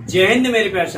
जय हिंद मेरे प्यारे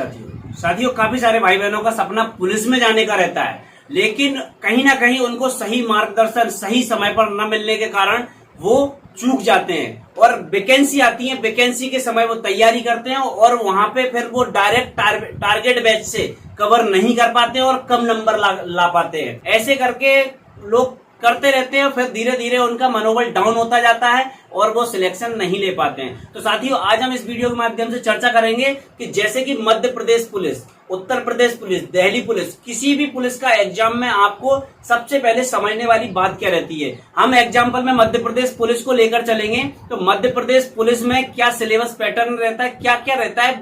साथियों। काफी सारे भाई बहनों का सपना पुलिस में जाने का रहता है, लेकिन कहीं ना कहीं उनको सही मार्गदर्शन सही समय पर न मिलने के कारण वो चूक जाते हैं और वैकेंसी आती है। वैकेंसी के समय वो तैयारी करते हैं और वहां पे फिर वो डायरेक्ट टारगेट बैच से कवर नहीं कर पाते और कम नंबर ला पाते हैं। ऐसे करके लोग करते रहते हैं, फिर धीरे धीरे उनका मनोबल डाउन होता जाता है और वो सिलेक्शन नहीं ले पाते हैं। तो साथियों, आज हम इस वीडियो के माध्यम से चर्चा करेंगे कि जैसे कि Madhya Pradesh police, Uttar Pradesh police, Delhi police, किसी भी पुलिस का एग्जाम में आपको सबसे पहले समझने वाली बात क्या रहती है। हम एग्जाम्पल में मध्य प्रदेश पुलिस को लेकर चलेंगे। तो मध्य प्रदेश पुलिस में क्या सिलेबस पैटर्न रहता है, क्या क्या रहता है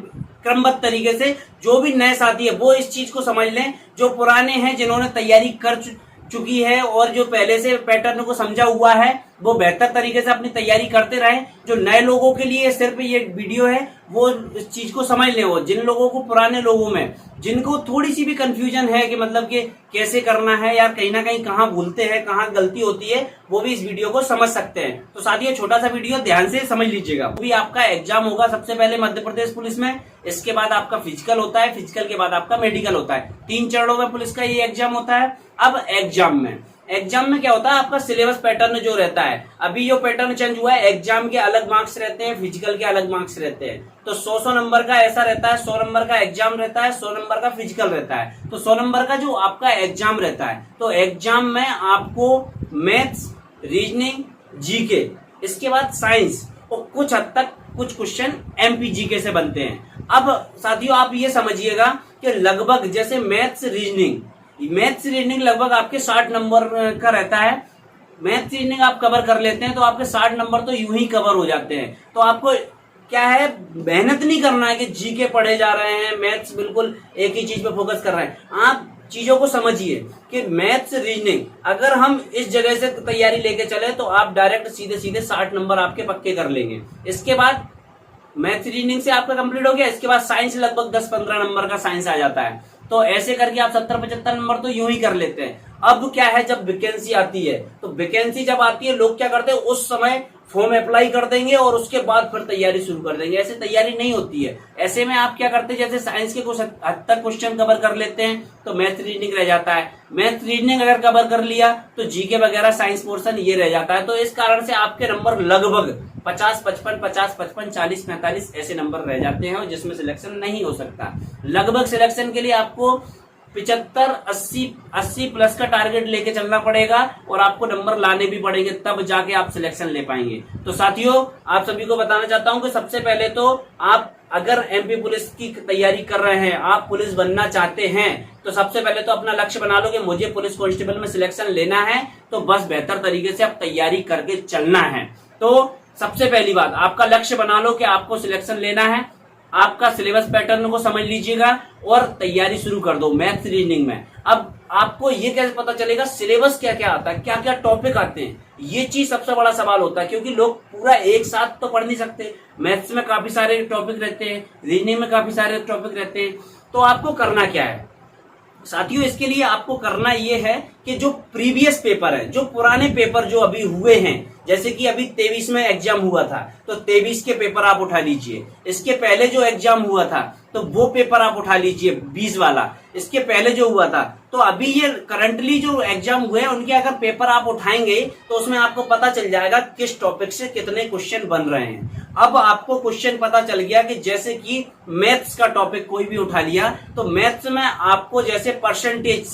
क्रमबद्ध तरीके से। जो भी नए साथी है वो इस चीज को समझ लें, जो पुराने हैं जिन्होंने तैयारी कर चुकी है और जो पहले से पैटर्न को समझा हुआ है वो बेहतर तरीके से अपनी तैयारी करते रहें। जो नए लोगों के लिए सिर्फ ये वीडियो है वो इस चीज को समझ लें। वो जिन लोगों को, पुराने लोगों में जिनको थोड़ी सी भी कंफ्यूजन है कि मतलब कि कैसे करना है या कहीं ना कहीं कहाँ भूलते हैं, कहाँ गलती होती है, वो भी इस वीडियो को समझ सकते हैं। तो साथियों, छोटा सा वीडियो ध्यान से समझ लीजिएगा। अभी आपका एग्जाम होगा सबसे पहले मध्य प्रदेश पुलिस में, इसके बाद आपका फिजिकल होता है, फिजिकल के बाद आपका मेडिकल होता है। 3 चरणों में पुलिस का ये एग्जाम होता है। अब एग्जाम में क्या होता है, आपका सिलेबस पैटर्न जो रहता है, अभी जो पैटर्न चेंज हुआ है, एग्जाम के अलग मार्क्स रहते हैं, फिजिकल के अलग मार्क्स रहते हैं। तो 100 नंबर का ऐसा रहता है, 100 नंबर का एग्जाम रहता है, 100 नंबर का फिजिकल रहता है। तो 100 नंबर का जो आपका एग्जाम रहता है, तो एग्जाम में आपको मैथ्स, रीजनिंग, जीके, इसके बाद साइंस और कुछ हद तक कुछ क्वेश्चन एमपी जीके से बनते हैं। अब साथियों, आप ये समझिएगा कि लगभग जैसे मैथ्स रीजनिंग लगभग आपके 60 नंबर का रहता है। मैथ्स रीजनिंग आप कवर कर लेते हैं तो आपके 60 नंबर तो यूं ही कवर हो जाते हैं। तो आपको क्या है, मेहनत नहीं करना है कि जीके पढ़े जा रहे हैं, मैथ्स बिल्कुल एक ही चीज पे फोकस कर रहे हैं। आप चीजों को समझिए कि मैथ्स रीजनिंग अगर हम इस जगह से तैयारी लेके चले तो आप डायरेक्ट सीधे 60 नंबर आपके पक्के कर लेंगे। इसके बाद मैथ्स रीजनिंग से आपका कंप्लीट हो गया। इसके बाद साइंस लगभग 10-15 नंबर का साइंस आ जाता है। तो ऐसे करके आप 70-75 नंबर तो यूं ही कर लेते हैं। अब क्या है, जब वैकेंसी आती है तो वैकेंसी जब आती है लोग क्या करते हैं, उस समय फॉर्म अप्लाई कर देंगे और उसके बाद फिर तैयारी शुरू कर देंगे। ऐसे तैयारी नहीं होती है। ऐसे में आप क्या करते हैं, जैसे साइंस के कुछ हद तक क्वेश्चन कवर कर लेते हैं तो मैथ रीजनिंग रह जाता है। मैथ रीजनिंग अगर कवर कर लिया तो जीके वगैरह साइंस पोर्शन ये रह जाता है। तो इस कारण से आपके नंबर लगभग 50-55, 40-45 ऐसे नंबर रह जाते हैं जिसमें सिलेक्शन नहीं हो सकता। लगभग सिलेक्शन के लिए आपको 75-80 प्लस का टारगेट लेके चलना पड़ेगा और आपको नंबर लाने भी पड़ेंगे, तब जाके आप सिलेक्शन ले पाएंगे। तो साथियों, आप सभी को बताना चाहता हूं कि सबसे पहले तो आप अगर एमपी पुलिस की तैयारी कर रहे हैं, आप पुलिस बनना चाहते हैं, तो सबसे पहले तो अपना लक्ष्य बना लो कि मुझे पुलिस कांस्टेबल में सिलेक्शन लेना है। तो बस बेहतर तरीके से आप तैयारी करके चलना है। तो सबसे पहली बात, आपका लक्ष्य बना लो कि आपको सिलेक्शन लेना है। आपका सिलेबस पैटर्न को समझ लीजिएगा और तैयारी शुरू कर दो मैथ्स रीजनिंग में। अब आपको ये कैसे पता चलेगा सिलेबस क्या क्या आता है, क्या क्या टॉपिक आते हैं, ये चीज सबसे बड़ा सवाल होता है, क्योंकि लोग पूरा एक साथ तो पढ़ नहीं सकते। मैथ्स में काफी सारे टॉपिक रहते हैं, रीजनिंग में काफी सारे टॉपिक रहते हैं। तो आपको करना क्या है साथियों, इसके लिए आपको करना ये है कि जो प्रीवियस पेपर है, जो पुराने पेपर जो अभी हुए हैं, जैसे कि अभी 23 में एग्जाम हुआ था तो 23 के पेपर आप उठा लीजिए। इसके पहले जो एग्जाम हुआ था तो वो पेपर आप उठा लीजिए, 20 वाला, इसके पहले जो हुआ था। तो अभी ये करंटली जो एग्जाम हुए हैं उनके अगर पेपर आप उठाएंगे तो उसमें आपको पता चल जाएगा किस टॉपिक से कितने क्वेश्चन बन रहे हैं। अब आपको क्वेश्चन पता चल गया कि जैसे कि मैथ्स का टॉपिक कोई भी उठा लिया तो मैथ्स में आपको जैसे परसेंटेज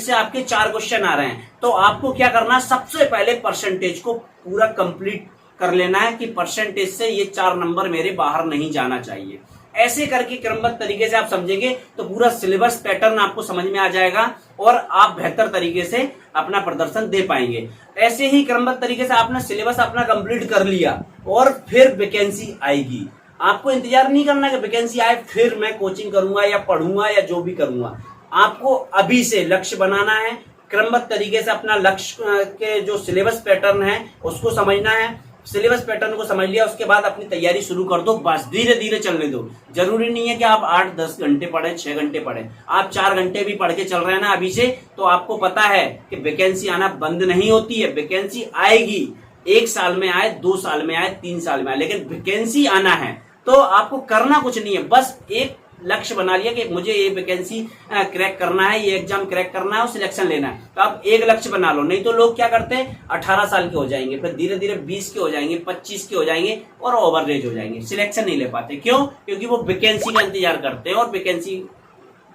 से आपके 4 क्वेश्चन आ रहे हैं। तो आपको क्या करना है, सबसे पहले परसेंटेज को पूरा कंप्लीट कर लेना है कि परसेंटेज से ये 4 नंबर मेरे बाहर नहीं जाना चाहिए। ऐसे करके क्रमबद्ध तरीके से आप समझेंगे तो पूरा सिलेबस पैटर्न आपको समझ में आ जाएगा और आप बेहतर तरीके से अपना प्रदर्शन दे पाएंगे। ऐसे ही क्रमबद्ध तरीके से आपने सिलेबस अपना कंप्लीट कर लिया और फिर वैकेंसी आएगी। आपको इंतजार नहीं करना कि वैकेंसी आए फिर मैं कोचिंग करूंगा या पढ़ूंगा या जो भी करूंगा। आपको अभी से लक्ष्य बनाना है, क्रमबद्ध तरीके से अपना लक्ष्य के जो सिलेबस पैटर्न है उसको समझना है। सिलेबस पैटर्न को समझ लिया, उसके बाद अपनी तैयारी शुरू कर दो। बस धीरे धीरे चलने दो। जरूरी नहीं है कि आप 8-10 घंटे पढ़े, 6 घंटे पढ़े। आप 4 घंटे भी पढ़ के चल रहे हैं ना अभी से, तो आपको पता है कि वैकेंसी आना बंद नहीं होती है। वैकेंसी आएगी, 1 साल में आए, 2 साल में आए, 3 साल में आए, लेकिन वैकेंसी आना है। तो आपको करना कुछ नहीं है, बस एक लक्ष्य बना लिया कि मुझे ये वैकेंसी क्रैक करना है, ये एग्जाम क्रैक करना है और सिलेक्शन लेना है। तो आप एक लक्ष्य बना लो। नहीं तो लोग क्या करते हैं, 18 साल के हो जाएंगे, फिर धीरे धीरे 20 के हो जाएंगे, 25 के हो जाएंगे और ओवरएज हो जाएंगे, सिलेक्शन नहीं ले पाते। क्यों? क्योंकि वो वैकेंसी का इंतजार करते हैं और वैकेंसी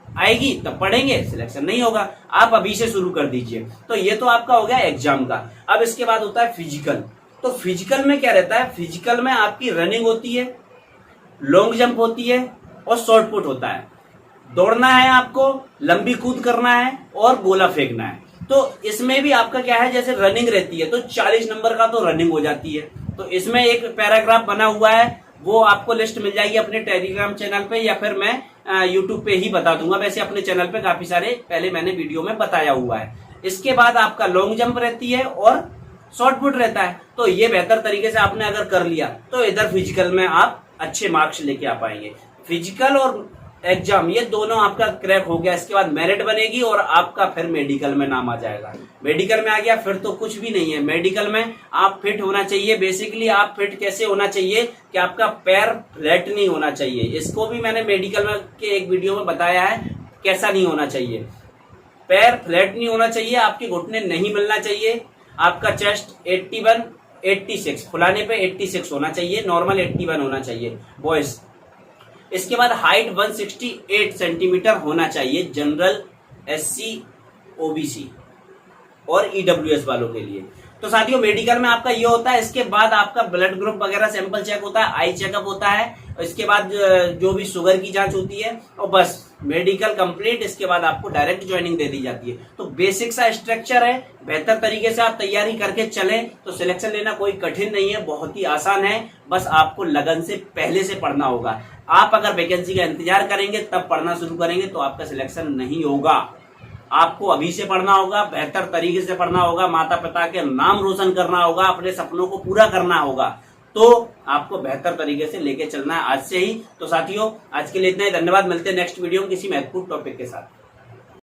आएगी तब पढ़ेंगे, सिलेक्शन नहीं होगा। आप अभी से शुरू कर दीजिए। तो ये तो आपका हो गया एग्जाम का। अब इसके बाद होता है फिजिकल। तो फिजिकल में क्या रहता है, फिजिकल में आपकी रनिंग होती है, लॉन्ग जंप होती है और शॉर्ट पुट होता है। दौड़ना है आपको, लंबी कूद करना है और गोला फेंकना है। तो इसमें भी आपका क्या है, जैसे रनिंग रहती है तो 40 नंबर का तो रनिंग हो जाती है। तो इसमें एक पैराग्राफ बना हुआ है, वो आपको लिस्ट मिल जाएगी अपने टेलीग्राम चैनल पे, या फिर मैं यूट्यूब पे ही बता दूंगा। वैसे अपने चैनल पे काफी सारे पहले मैंने वीडियो में बताया हुआ है। इसके बाद आपका लॉन्ग जंप रहती है और शॉर्ट पुट रहता है। तो ये बेहतर तरीके से आपने अगर कर लिया तो इधर फिजिकल में आप अच्छे मार्क्स लेके आ पाएंगे। फिजिकल और एग्जाम ये दोनों आपका क्रैक हो गया। इसके बाद मेरिट बनेगी और आपका फिर मेडिकल में नाम आ जाएगा। मेडिकल में आ गया फिर तो कुछ भी नहीं है। मेडिकल में आप फिट होना चाहिए। बेसिकली आप फिट कैसे होना चाहिए कि आपका पैर फ्लैट नहीं होना चाहिए। इसको भी मैंने मेडिकल में के एक वीडियो में बताया है कैसा नहीं होना चाहिए। पैर फ्लैट नहीं होना चाहिए, आपके घुटने नहीं मिलना चाहिए, आपका चेस्ट 81 86 फुलाने पे 86 होना चाहिए, नॉर्मल 81 होना चाहिए बॉयज। इसके बाद हाइट 168 सेंटीमीटर होना चाहिए जनरल, एससी, ओबीसी और ईडब्ल्यूएस वालों के लिए। तो साथियों मेडिकल में आपका ये होता है। इसके बाद आपका ब्लड ग्रुप वगैरह सैंपल चेक होता है, आई चेकअप होता है, इसके बाद जो भी शुगर की जांच होती है और बस मेडिकल कंप्लीट। इसके बाद आपको डायरेक्ट ज्वाइनिंग दे दी जाती है। तो बेसिक सा स्ट्रक्चर है, बेहतर तरीके से आप तैयारी करके चलें तो सिलेक्शन लेना कोई कठिन नहीं है, बहुत ही आसान है। बस आपको लगन से पहले से पढ़ना होगा। आप अगर वैकेंसी का इंतजार करेंगे तब पढ़ना शुरू करेंगे तो आपका सिलेक्शन नहीं होगा। आपको अभी से पढ़ना होगा, बेहतर तरीके से पढ़ना होगा, माता पिता के नाम रोशन करना होगा, अपने सपनों को पूरा करना होगा। तो आपको बेहतर तरीके से लेके चलना है आज से ही। तो साथियों आज के लिए इतना ही। धन्यवाद। मिलते हैं नेक्स्ट वीडियो में किसी महत्वपूर्ण टॉपिक के साथ।